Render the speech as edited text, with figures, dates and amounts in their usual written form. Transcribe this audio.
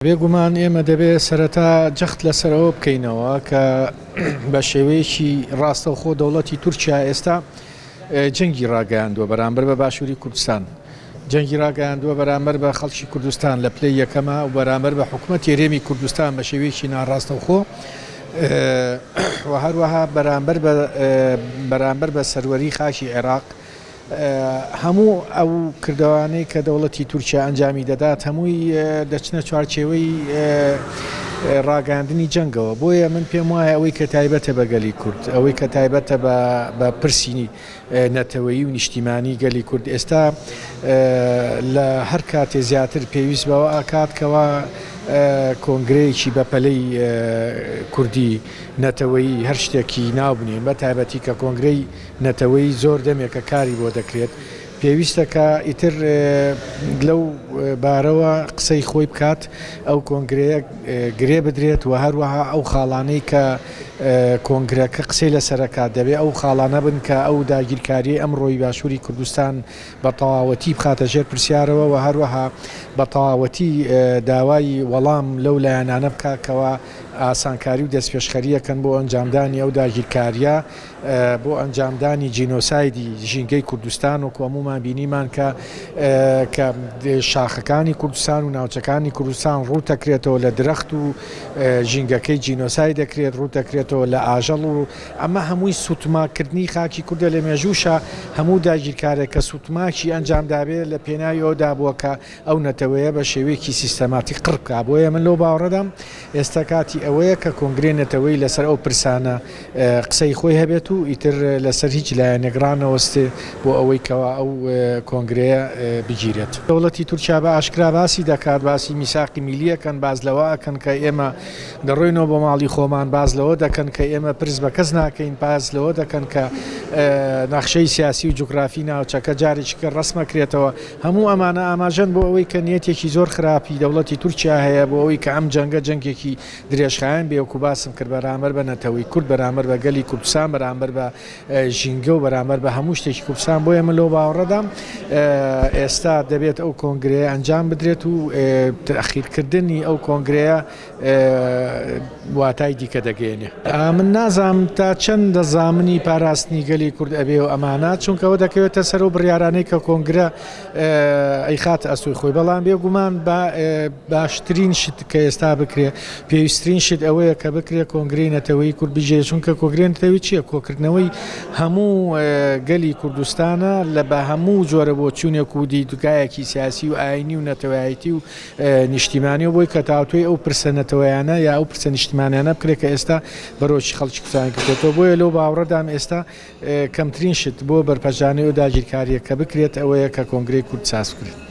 بێگومان ئێمە دەبێت سەرەتا جەخت لەسەرەوە بکەینەوە کە بە شێوەیەکی ڕاستەوخۆ دەوڵەتی تورکیا ئێستا جەنگی ڕاگەیاندووە بەرامبەر بە باشووری کوردستان. جەنگی ڕاگەیاندووە بەرامبەر بە خەڵکی کوردستان لە پلەی یەکەمە و بەرامبەر بە حکوومەتی هێرێمی کوردستان بە شێوەیەکی ناڕاستەوخۆ و هەروەها بەرامبەر بە سەروەری خاکی عێراق هەموو ئەو کردوانەی کە دەوڵەتی تورکیا ئەنجامی دەدات هەمووی دەچنە چوارچێوەی ڕاگەاندنی جەنگەوە. بۆیە من پێم وایە ئەوەی کە تایبەتە بە گەلی کورد، ئەوەی کە تایبەتە بە پرسی نەتەوەیی و نیشتیمانی گەلی کورد ئێستا لە هەر کاتێ زیاتر پێویست بەوە ئاکاتکەوە کۆنگرەیەکی بەپەلەی کوردی نەتەوەیی هەر شتێکی ناوبنێن بە تایبەتی کە کۆنگرەی نەتەوەیی زۆر دەمێکە کاری بۆ دەکرێت. پێویستە کە ئیتر لەو بارەوە قسەی خۆی بکات، ئەو کۆنگرەیە گرێ بدرێت و هەروەها ئەو خاڵانەی کە کۆنگرەکە قسەی لەسەرەکات دەبێت ئەو خاڵانە بن کە ئەو داگیرکاری ئەمڕۆی باشووری کوردستان بە تەواوەتی بخاتە ژێر پرسیارەوە و هەروەها بە تەواوەتی داوای وەڵام لەو لایەنانە بکاتکەوە ئاسانکاری و دەستپێشخەریەکەن بۆ ئەنجامدانی ئەو داگیرکاریە، بۆ ئەنجامدانی جینۆسایدی ژینگەی کوردستان و هەمومان بینیمان کە شاخەکانی کوردستان و ناوچەکانی کوردستان ڕوودەکرێتەوە لە درەخت و ژینگەکەی جینۆسای دەکرێت ڕوودەکرێتەوە لە ئاژەڵ و ئەمە هەمووی سوتماکردنی خاکی کوردە لە مێژووشە. هەموو داگیرکارێک کە سوتماکی ئەنجامدابێت لە پێناوی ئەودا بووە کە ئەو نەتەوەیە بە شێوەیەکی سیستەماتی قڕبکە. بۆیە من لەو باوەڕەدام ئێستا کاتی ئەوەیە کە کۆنگرێ نەتەوەی لەسەر ئەو پرسانە قسەی خۆی هەبێت و ئیتر لەسەر هیچ لایەنێگرانەوەستێ بۆ ئەوەی کەوا ئەو کۆنگرەیە بگیرێت. دەوڵەتی تورکیا بە ئاشکرا باسی دەکات، باسی میساقی میلیەکەن، باز لەوە ئەکەن کە ئێمە دەڕۆینەوە بۆ ماڵی خۆمان، باز لەوە دەکەن کە ئێمە پرس بە کەس ناکەین، باز لەوە دەکەن کە نەخشەی سیاسی و جوگرافی ناوچەکە جارێکیکە ڕسمەکرێتەوە. هەموو ئەمانە ئاماژەن بۆ ئەوەی کە نیەتێکی زۆر خراپی دەوڵەتی تورکیا هەیە بۆ ئەوەی کە ئەم جەنگە جەنگێکی درێژخایەن بێوەکو باسم کرد بەرامبەر بە نەتەوەی کورد، بەرامبەر بە گەلی کوردستان، بەرامبەر بە ژینگە و بەرامبەر بە هەموو شتێکی کوردستان. بۆیە من لەو باوەڕەدام ئێستا دەبێت ئەو کۆنگرەیە ئەنجام بدرێت و تەخیرکردنی ئەو کۆنگرەیە واتای دیکە دەگەێنێ. من نازانم تا چەند دەزامنی پاراستنی گەلی کورد ئەبێ و ئەمانات، چونکەوە دەکەوێتە سەر و بڕیارانەی کە کۆنگرە ئەیخات ئەسوی خۆی. بەڵام بێگومان باشترین شت کە ئێستا بکرێ، پێویستترین شت ئەوەیە کە بکرێ کۆنگرەی نەتەوەی کورد بژێ، چونکە کۆنگرەی نەتەوەی چییە؟ کۆکردنەوەی هەموو گەلی کوردستانە لە بە هەموو جۆرە بۆ چوونێک و دیدگایەکی سیاسی و ئاینی و نەتەوەیەتی و نیشتیمانی و بۆی کە تاوتوی ئەو پرسە نەتەوەیانە یا ئەو پرسە نیشتیمانیانە بکرێت کە ئێستا بەرۆکی خەڵکی کوردستان کردێتەوە. بۆیە لەو باوەڕەدام ئێستا کەمترین شت بۆ بەرپەرژانەی و داگیرکاریە کە بکرێت ئەوەیە کە کۆنگرەی کورد ساز بکرێت.